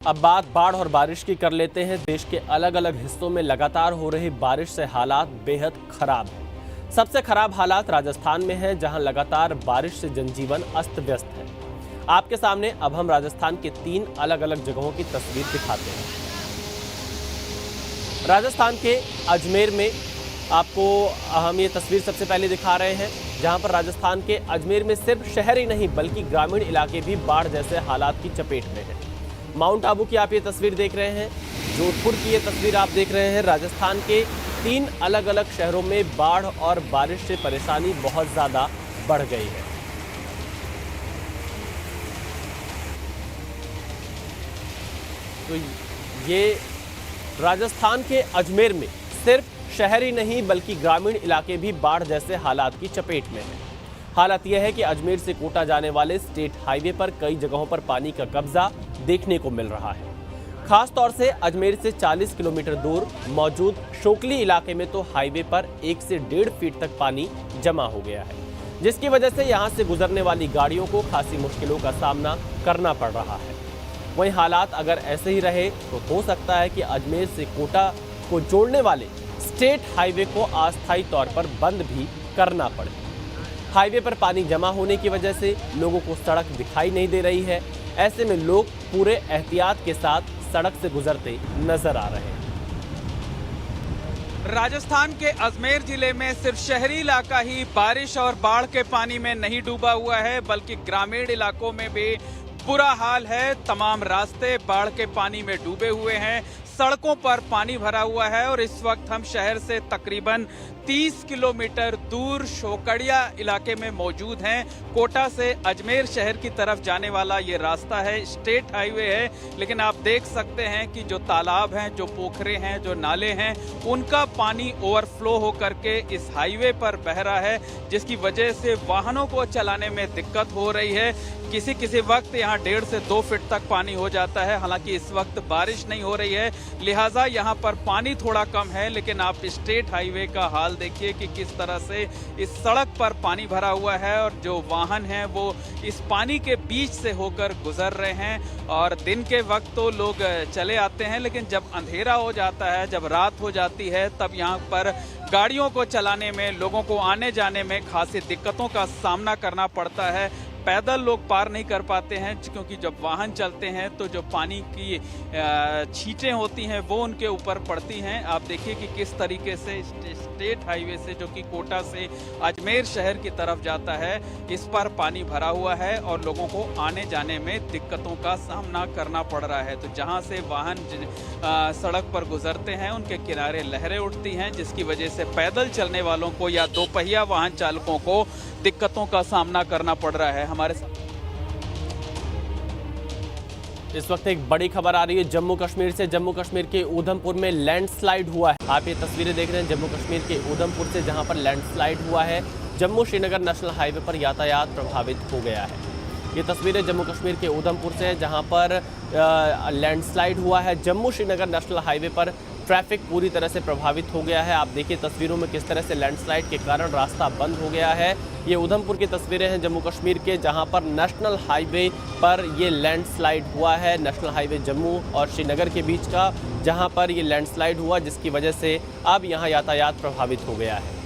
अब बात बाढ़ और बारिश की कर लेते हैं। देश के अलग अलग हिस्सों में लगातार हो रही बारिश से हालात बेहद खराब है। सबसे खराब हालात राजस्थान में है, जहां लगातार बारिश से जनजीवन अस्त व्यस्त है। आपके सामने अब हम राजस्थान के 3 अलग अलग जगहों की तस्वीर दिखाते हैं। राजस्थान के अजमेर में आपको हम ये तस्वीर सबसे पहले दिखा रहे हैं, जहां पर राजस्थान के अजमेर में सिर्फ शहर ही नहीं बल्कि ग्रामीण इलाके भी बाढ़ जैसे हालात की चपेट में है। माउंट आबू की आप ये तस्वीर देख रहे हैं, जोधपुर की ये तस्वीर आप देख रहे हैं। राजस्थान के 3 अलग अलग शहरों में बाढ़ और बारिश से परेशानी बहुत ज्यादा बढ़ गई है। तो ये राजस्थान के अजमेर में सिर्फ शहर ही नहीं बल्कि ग्रामीण इलाके भी बाढ़ जैसे हालात की चपेट में हैं। हालत यह है कि अजमेर से कोटा जाने वाले स्टेट हाईवे पर कई जगहों पर पानी का कब्जा देखने को मिल रहा है। खास तौर से अजमेर से 40 किलोमीटर दूर मौजूद शोकली इलाके में तो हाईवे पर 1 से 1.5 फीट तक पानी जमा हो गया है, जिसकी वजह से यहां से गुजरने वाली गाड़ियों को खासी मुश्किलों का सामना करना पड़ रहा है। वहीं हालात अगर ऐसे ही रहे तो हो सकता है कि अजमेर से कोटा को जोड़ने वाले स्टेट हाईवे को अस्थायी तौर पर बंद भी करना पड़े। हाईवे पर पानी जमा होने की वजह से लोगों को सड़क दिखाई नहीं दे रही है। ऐसे में लोग पूरे एहतियात के साथ सड़क से गुजरते नजर आ रहे हैं। राजस्थान के अजमेर जिले में सिर्फ शहरी इलाका ही बारिश और बाढ़ के पानी में नहीं डूबा हुआ है, बल्कि ग्रामीण इलाकों में भी बुरा हाल है। तमाम रास्ते बाढ़ के पानी में डूबे हुए हैं, सड़कों पर पानी भरा हुआ है और इस वक्त हम शहर से तकरीबन 30 किलोमीटर दूर शोकड़िया इलाके में मौजूद हैं। कोटा से अजमेर शहर की तरफ जाने वाला ये रास्ता है, स्टेट हाईवे है, लेकिन आप देख सकते हैं कि जो तालाब हैं, जो पोखरे हैं, जो नाले हैं, उनका पानी ओवरफ्लो होकर के इस हाईवे पर बह रहा है, जिसकी वजह से वाहनों को चलाने में दिक्कत हो रही है। किसी वक्त यहाँ 1.5 से 2 फीट तक पानी हो जाता है। हालांकि इस वक्त बारिश नहीं हो रही है, लिहाजा यहाँ पर पानी थोड़ा कम है, लेकिन आप स्टेट हाईवे का हाल देखिए कि किस तरह से इस सड़क पर पानी भरा हुआ है और जो वाहन हैं वो इस पानी के बीच से होकर गुजर रहे हैं। और दिन के वक्त तो लोग चले आते हैं, लेकिन जब अंधेरा हो जाता है, जब रात हो जाती है, तब यहाँ पर गाड़ियों को चलाने में, लोगों को आने जाने में खासी दिक्कतों का सामना करना पड़ता है। पैदल लोग पार नहीं कर पाते हैं, क्योंकि जब वाहन चलते हैं तो जो पानी की छींटें होती हैं वो उनके ऊपर पड़ती हैं। आप देखिए कि किस तरीके से स्टेट हाईवे से, जो कि कोटा से अजमेर शहर की तरफ जाता है, इस पर पानी भरा हुआ है और लोगों को आने जाने में दिक्कतों का सामना करना पड़ रहा है। तो जहां से वाहन सड़क पर गुजरते हैं, उनके किनारे लहरें उठती हैं, जिसकी वजह से पैदल चलने वालों को या दोपहिया वाहन चालकों को दिक्कतों का सामना करना पड़ रहा है। हमारे इस वक्त एक बड़ी खबर आ रही है जम्मू कश्मीर से। जम्मू कश्मीर के उधमपुर में लैंडस्लाइड हुआ है। आप ये तस्वीरें देख रहे हैं जम्मू कश्मीर के उधमपुर से, जहां पर लैंडस्लाइड हुआ है। जम्मू श्रीनगर नेशनल हाईवे पर यातायात प्रभावित हो गया है। ये तस्वीरें जम्मू कश्मीर के उधमपुर से है, जहां पर लैंडस्लाइड हुआ है। जम्मू श्रीनगर नेशनल हाईवे पर ट्रैफिक पूरी तरह से प्रभावित हो गया है। आप देखिए तस्वीरों में किस तरह से लैंडस्लाइड के कारण रास्ता बंद हो गया है। ये उधमपुर की तस्वीरें हैं जम्मू कश्मीर के, जहां पर नेशनल हाईवे पर ये लैंडस्लाइड हुआ है। नेशनल हाईवे जम्मू और श्रीनगर के बीच का, जहां पर ये लैंडस्लाइड हुआ, जिसकी वजह से अब यहां यातायात प्रभावित हो गया है।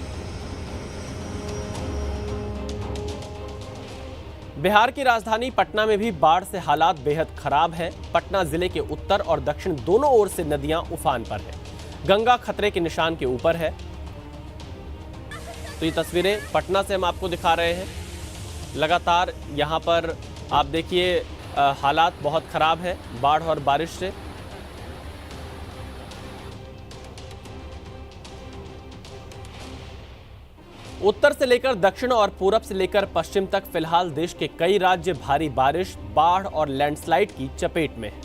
बिहार की राजधानी पटना में भी बाढ़ से हालात बेहद खराब हैं। पटना जिले के उत्तर और दक्षिण दोनों ओर से नदियां उफान पर हैं। गंगा खतरे के निशान के ऊपर है। तो ये तस्वीरें पटना से हम आपको दिखा रहे हैं। लगातार यहां पर आप देखिए हालात बहुत खराब है बाढ़ और बारिश से। उत्तर से लेकर दक्षिण और पूरब से लेकर पश्चिम तक फिलहाल देश के कई राज्य भारी बारिश, बाढ़ और लैंडस्लाइड की चपेट में हैं।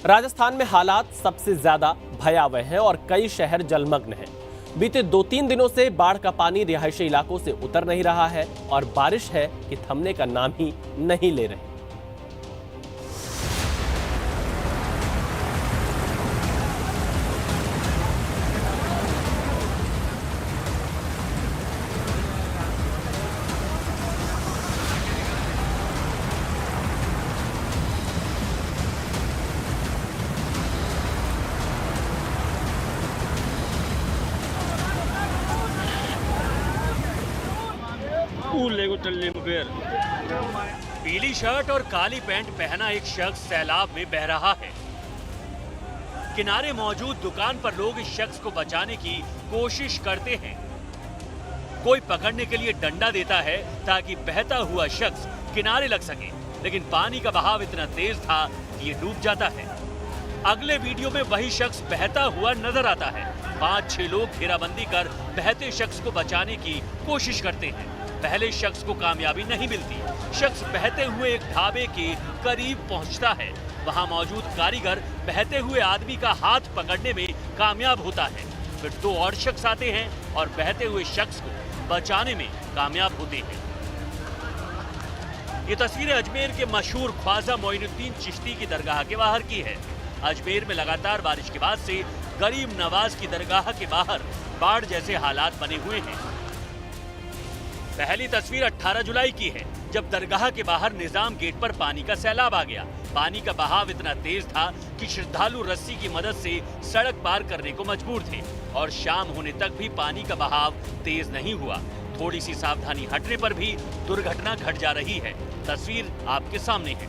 राजस्थान में हालात सबसे ज्यादा भयावह हैं और कई शहर जलमग्न हैं। बीते 2-3 दिनों से बाढ़ का पानी रिहायशी इलाकों से उतर नहीं रहा है और बारिश है कि थमने का नाम ही नहीं ले रही। अजमेर। पीली शर्ट और काली पैंट पहना एक शख्स सैलाब में बह रहा है। किनारे मौजूद दुकान पर लोग इस शख्स को बचाने की कोशिश करते हैं। कोई पकड़ने के लिए डंडा देता है ताकि बहता हुआ शख्स किनारे लग सके, लेकिन पानी का बहाव इतना तेज था कि ये डूब जाता है। अगले वीडियो में वही शख्स बहता हुआ नजर आता है। 5-6 लोग घेराबंदी कर बहते शख्स को बचाने की कोशिश करते हैं। पहले शख्स को कामयाबी नहीं मिलती। शख्स बहते हुए एक ढाबे के करीब पहुंचता है। वहां मौजूद कारीगर बहते हुए आदमी का हाथ पकड़ने में कामयाब होता है। फिर 2 और शख्स आते हैं और बहते हुए शख्स को बचाने में कामयाब होते हैं। ये तस्वीरें अजमेर के मशहूर ख्वाजा मोइनुद्दीन चिश्ती की दरगाह के बाहर की है। अजमेर में लगातार बारिश के बाद से गरीब नवाज की दरगाह के बाहर बाढ़ जैसे हालात बने हुए हैं। पहली तस्वीर 18 जुलाई की है, जब दरगाह के बाहर निजाम गेट पर पानी का सैलाब आ गया। पानी का बहाव इतना तेज था कि श्रद्धालु रस्सी की मदद से सड़क पार करने को मजबूर थे और शाम होने तक भी पानी का बहाव तेज नहीं हुआ। थोड़ी सी सावधानी हटने पर भी दुर्घटना घट जा रही है। तस्वीर आपके सामने है।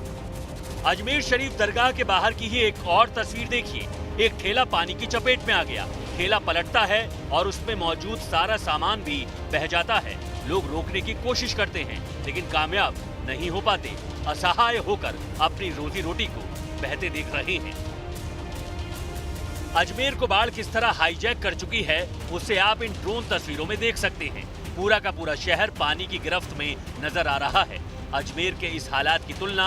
अजमेर शरीफ दरगाह के बाहर की ही एक और तस्वीर देखिए। एक ठेला पानी की चपेट में आ गया। ठेला पलटता है और उसमें मौजूद सारा सामान भी बह जाता है। लोग रोकने की कोशिश करते हैं लेकिन कामयाब नहीं हो पाते। असहाय होकर अपनी रोजी रोटी को बहते देख रहे हैं। अजमेर को बाढ़ किस तरह हाईजैक कर चुकी है उसे आप इन ड्रोन तस्वीरों में देख सकते हैं। पूरा का पूरा शहर पानी की गिरफ्त में नजर आ रहा है। अजमेर के इस हालात की तुलना